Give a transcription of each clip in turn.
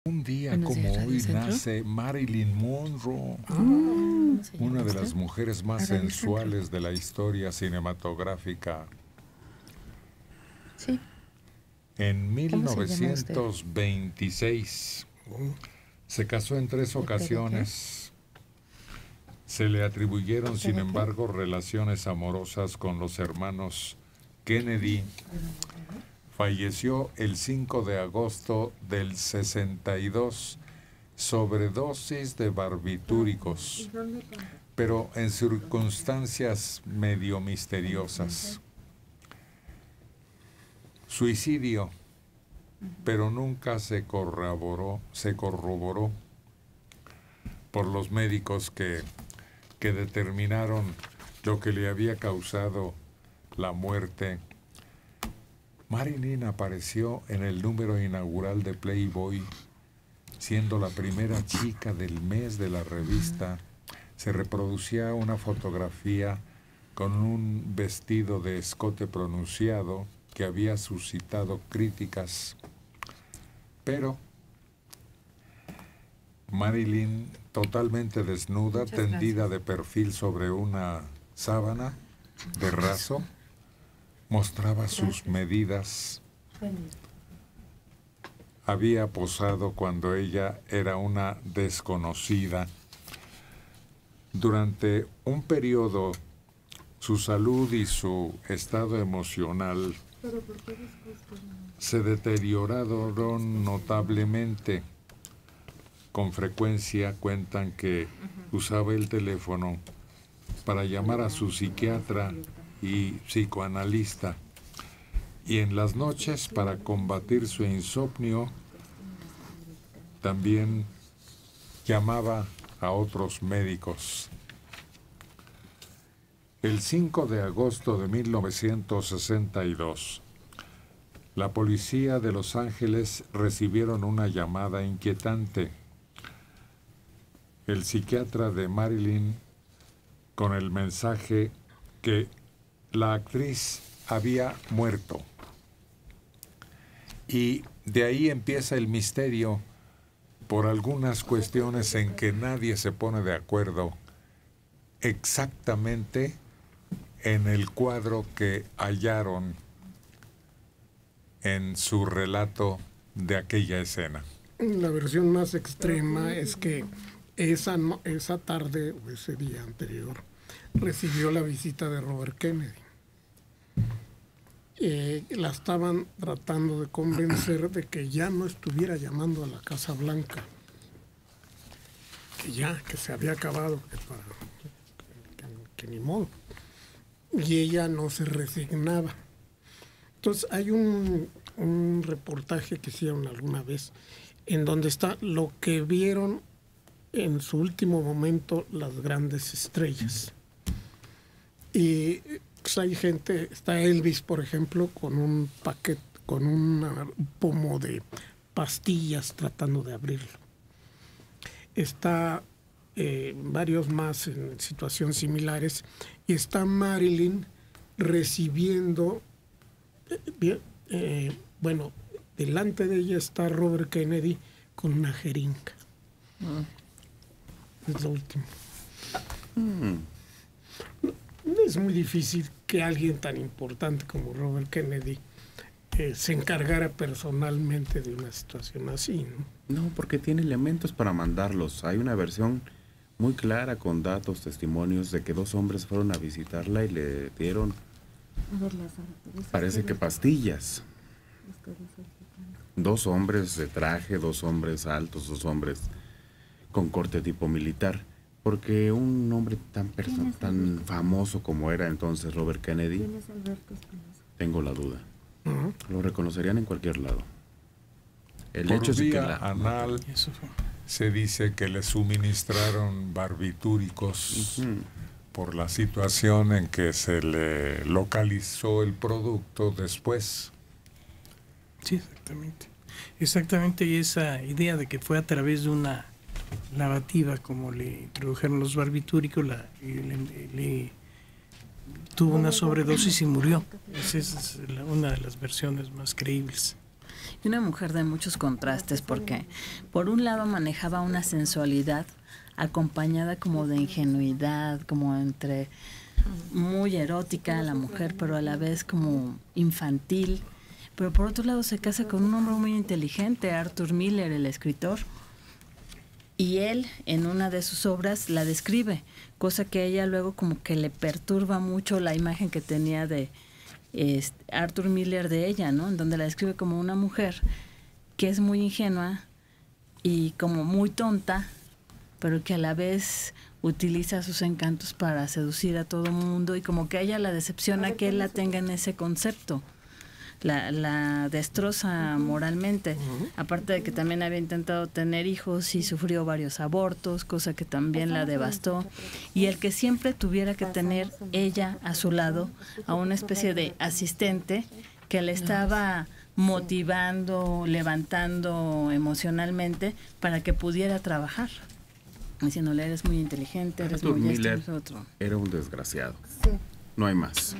Un día Buenos como días, Radio hoy Centro. nace Marilyn Monroe, ¿Cómo se llama una de esta? las mujeres más Radio Centro. sensuales de la historia cinematográfica. Sí. En ¿Cómo se llama usted? 1926 se casó en 3 ¿De ocasiones. Se le atribuyeron, sin qué? embargo, relaciones amorosas con los hermanos Kennedy. Falleció el 5 de agosto del 62, sobredosis de barbitúricos, pero en circunstancias medio misteriosas. Suicidio, pero nunca se corroboró por los médicos que determinaron lo que le había causado la muerte. Marilyn apareció en el número inaugural de Playboy, siendo la primera chica del mes de la revista. Se reproducía una fotografía con un vestido de escote pronunciado que había suscitado críticas. Pero Marilyn, totalmente desnuda, tendida de perfil sobre una sábana de raso, mostraba sus medidas. Había posado cuando ella era una desconocida. Durante un periodo, su salud y su estado emocional se deterioraron notablemente. Con frecuencia cuentan que usaba el teléfono para llamar a su psiquiatra y psicoanalista, y en las noches, para combatir su insomnio, también llamaba a otros médicos. El 5 de agosto de 1962, la policía de Los Ángeles recibieron una llamada inquietante. El psiquiatra de Marilyn, con el mensaje que la actriz había muerto. Y de ahí empieza el misterio, por algunas cuestiones en que nadie se pone de acuerdo exactamente en el cuadro que hallaron en su relato de aquella escena. La versión más extrema es que esa tarde o ese día anterior recibió la visita de Robert Kennedy. La estaban tratando de convencer de que ya no estuviera llamando a la Casa Blanca, que se había acabado, que ni modo. Y ella no se resignaba. Entonces hay un reportaje que hicieron alguna vez en donde está lo que vieron en su último momento las grandes estrellas. Y pues hay gente, está Elvis, por ejemplo, con un paquete, con un pomo de pastillas tratando de abrirlo. Está varios más en situaciones similares, y está Marilyn recibiendo, bueno, delante de ella está Robert Kennedy con una jeringa. Es lo último. Es muy difícil que alguien tan importante como Robert Kennedy se encargara personalmente de una situación así, ¿no? No, porque tiene elementos para mandarlos. Hay una versión muy clara con datos, testimonios de que 2 hombres fueron a visitarla y le dieron, parece que pastillas. 2 hombres de traje, 2 hombres altos, 2 hombres con corte tipo militar. Porque un hombre tan famoso como era entonces Robert Kennedy, tengo la duda. Lo reconocerían en cualquier lado. El Por hecho es que vía anal se dice que le suministraron barbitúricos por la situación en que se le localizó el producto después. Sí, exactamente. Exactamente, y esa idea de que fue a través de una lavativa, como le introdujeron los barbitúricos, le tuvo una sobredosis y murió. Esa es una de las versiones más creíbles. y una mujer de muchos contrastes, porque por un lado manejaba una sensualidad acompañada como de ingenuidad, como entre muy erótica la mujer, pero a la vez como infantil. Pero por otro lado se casa con un hombre muy inteligente, Arthur Miller, el escritor, y él en una de sus obras la describe, cosa que a ella luego como que le perturba mucho la imagen que tenía de Arthur Miller de ella, ¿no? En donde la describe como una mujer que es muy ingenua y como muy tonta, pero que a la vez utiliza sus encantos para seducir a todo mundo, y como que a ella la decepciona que él la tenga en ese concepto. La destroza moralmente, aparte de que también había intentado tener hijos y sufrió varios abortos, cosa que también la devastó, y el que siempre tuviera que tener ella a su lado a una especie de asistente que le estaba motivando, levantando emocionalmente para que pudiera trabajar, diciéndole: eres muy inteligente, eres Arthur muy Miller esto, otro. era un desgraciado. No hay más.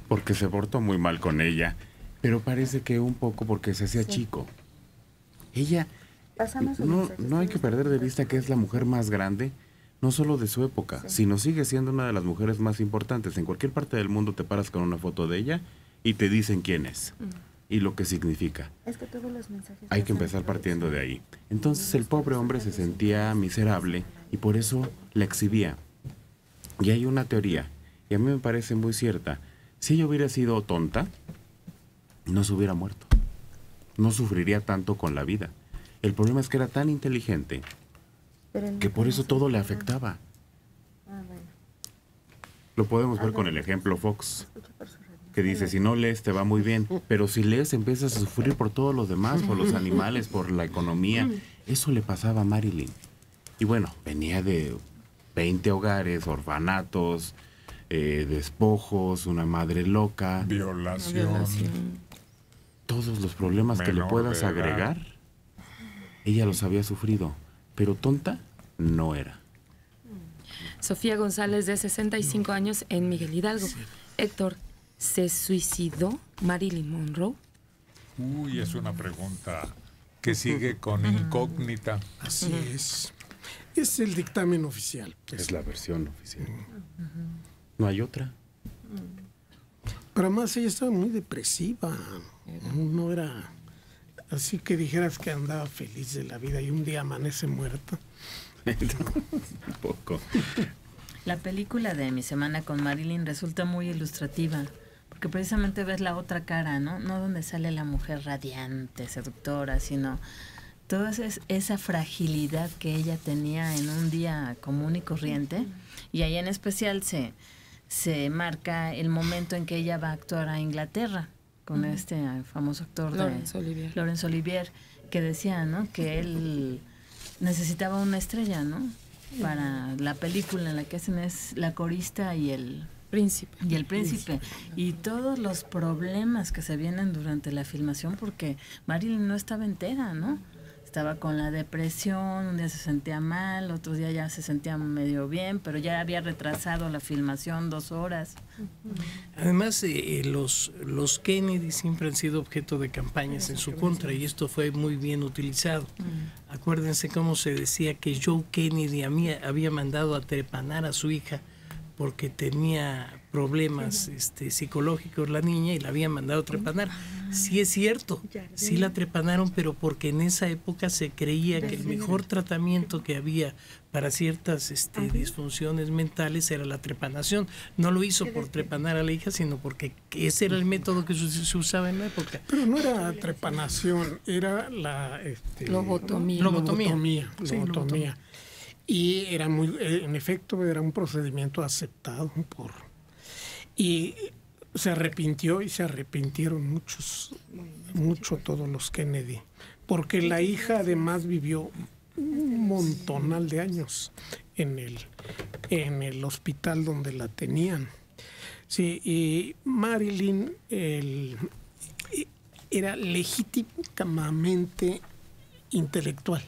Porque se portó muy mal con ella, pero parece que un poco porque se hacía chico. Ella, no hay que perder de vista que es la mujer más grande, no solo de su época, sino sigue siendo una de las mujeres más importantes. En cualquier parte del mundo te paras con una foto de ella y te dicen quién es y lo que significa. Hay que empezar partiendo de ahí. Entonces el pobre hombre se sentía miserable y por eso la exhibía. Y hay una teoría, y a mí me parece muy cierta: si ella hubiera sido tonta, no se hubiera muerto. No sufriría tanto con la vida. El problema es que era tan inteligente que por eso todo le afectaba. Lo podemos ver con el ejemplo Fox, que dice: si no lees te va muy bien, pero si lees empiezas a sufrir por todos los demás, por los animales, por la economía. Eso le pasaba a Marilyn. Y bueno, venía de 20 hogares, orfanatos, despojos, una madre loca, Violación. todos los problemas que le Menor puedas de edad. agregar, ella los había sufrido, pero tonta no era. Sofía González, de 65 años, en Miguel Hidalgo. Héctor, ¿se suicidó Marilyn Monroe? Uy, es una pregunta que sigue con incógnita. Así es. Es el dictamen oficial. Es la versión oficial. No hay otra. Pero además ella estaba muy depresiva. No era así que dijeras que andaba feliz de la vida y un día amanece muerta. Un poco. La película de Mi Semana con Marilyn resulta muy ilustrativa, porque precisamente ves la otra cara, ¿no? No donde sale la mujer radiante, seductora, sino toda esa fragilidad que ella tenía en un día común y corriente. Y ahí en especial se marca el momento en que ella va a actuar a Inglaterra con este famoso actor Laurence Olivier, que decía, ¿no?, que él necesitaba una estrella, ¿no?, para la película en la que hacen es la corista y el Príncipe. y todos los problemas que se vienen durante la filmación, porque Marilyn no estaba entera, ¿no? Estaba con la depresión, un día se sentía mal, otro día ya se sentía medio bien, pero ya había retrasado la filmación 2 horas. Además, los Kennedy siempre han sido objeto de campañas en su contra, y esto fue muy bien utilizado. Acuérdense cómo se decía que Joe Kennedy había mandado a trepanar a su hija porque tenía problemas psicológicos la niña, y la habían mandado a trepanar. Sí es cierto, sí la trepanaron, pero porque en esa época se creía que el mejor tratamiento que había para ciertas disfunciones mentales era la trepanación. No lo hizo por trepanar a la hija, sino porque ese era el método que se usaba en la época. Pero no era trepanación, era la Lobotomía. Lobotomía. Sí, lobotomía. Y era en efecto, era un procedimiento aceptado y se arrepintió, y se arrepintieron mucho todos los Kennedy, porque la hija además vivió un montonal de años en el hospital donde la tenían. Sí, y Marilyn era legítimamente intelectual.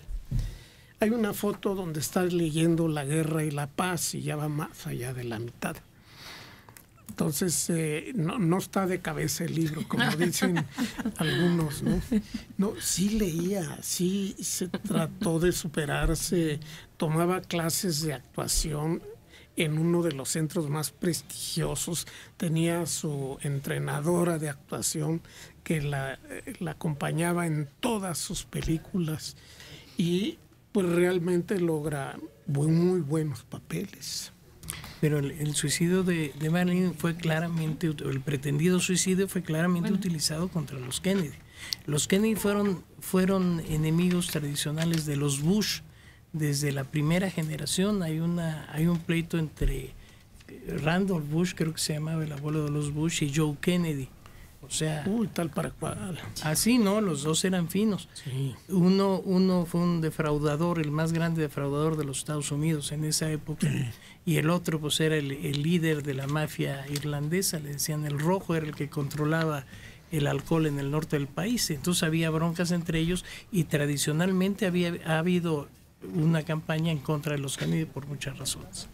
Hay una foto donde está leyendo La Guerra y la Paz y ya va más allá de la mitad. Entonces, no está de cabeza el libro, como dicen algunos, ¿no? No, sí leía, sí se trató de superarse, tomaba clases de actuación en uno de los centros más prestigiosos, tenía su entrenadora de actuación que la acompañaba en todas sus películas y pues realmente logra muy buenos papeles. Pero el suicidio de Marilyn fue claramente, el pretendido suicidio fue claramente utilizado contra los Kennedy. Los Kennedy fueron enemigos tradicionales de los Bush desde la primera generación. Hay un pleito entre Randolph Bush, creo que se llamaba el abuelo de los Bush, y Joe Kennedy. O sea, tal para cual. Así, ¿no? Los dos eran finos. Sí. Uno fue un defraudador, el más grande defraudador de los Estados Unidos en esa época. Y el otro, pues, era el líder de la mafia irlandesa, le decían el Rojo, era el que controlaba el alcohol en el norte del país. Entonces había broncas entre ellos y tradicionalmente ha habido una campaña en contra de los Kennedy por muchas razones.